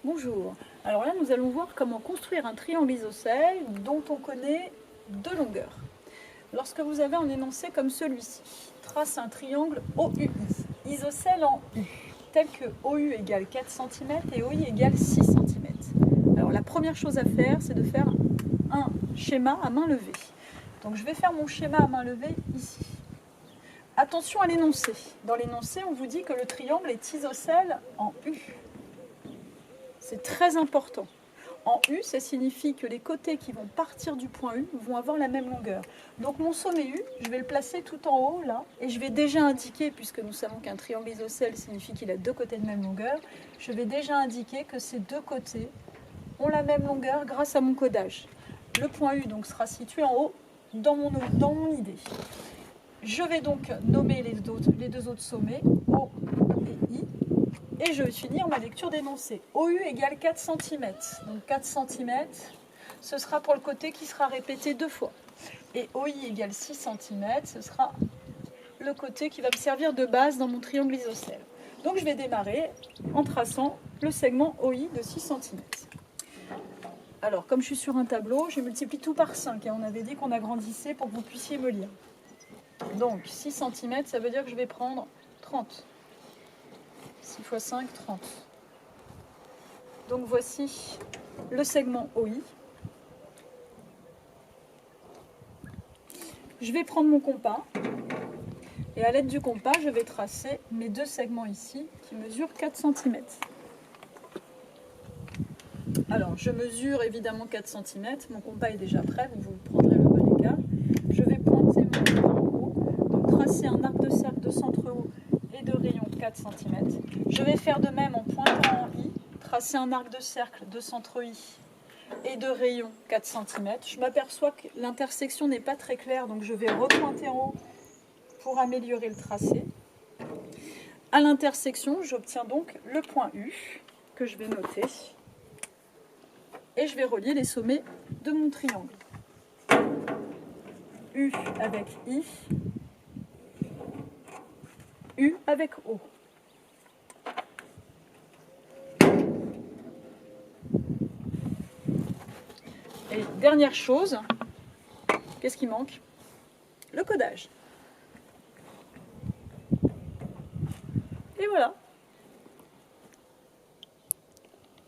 Bonjour. Alors là, nous allons voir comment construire un triangle isocèle dont on connaît deux longueurs. Lorsque vous avez un énoncé comme celui-ci, trace un triangle OUI, isocèle en U, tel que OU égale 4 cm et OI égale 6 cm. Alors la première chose à faire, c'est de faire un schéma à main levée. Donc je vais faire mon schéma à main levée ici. Attention à l'énoncé. Dans l'énoncé, on vous dit que le triangle est isocèle en U. C'est très important. En U, ça signifie que les côtés qui vont partir du point U vont avoir la même longueur. Donc mon sommet U, je vais le placer tout en haut là, et je vais déjà indiquer, puisque nous savons qu'un triangle isocèle signifie qu'il a deux côtés de même longueur, je vais déjà indiquer que ces deux côtés ont la même longueur grâce à mon codage. Le point U donc sera situé en haut dans mon idée. Je vais donc nommer les deux autres sommets, O et I. Et je vais finir ma lecture d'énoncé. OU égale 4 cm. Donc 4 cm, ce sera pour le côté qui sera répété deux fois. Et OI égale 6 cm, ce sera le côté qui va me servir de base dans mon triangle isocèle. Donc je vais démarrer en traçant le segment OI de 6 cm. Alors comme je suis sur un tableau, je multiplie tout par 5. On avait dit qu'on agrandissait pour que vous puissiez me lire. Donc 6 cm, ça veut dire que je vais prendre 30. 6 x 5, 30. Donc voici le segment OI. Je vais prendre mon compas et à l'aide du compas, je vais tracer mes deux segments ici qui mesurent 4 cm. Alors, je mesure évidemment 4 cm. Mon compas est déjà prêt, vous prendrez le bon écart. Je vais pointer mon compas en haut, donc tracer un arc de cercle de centre haut et de rayon 4 cm. Je vais faire de même en pointant en I, tracer un arc de cercle de centre I et de rayon 4 cm. Je m'aperçois que l'intersection n'est pas très claire, donc je vais repointer en haut pour améliorer le tracé. À l'intersection, j'obtiens donc le point U que je vais noter et je vais relier les sommets de mon triangle. U avec I, U avec O. Et dernière chose, qu'est-ce qui manque? Le codage. Et voilà.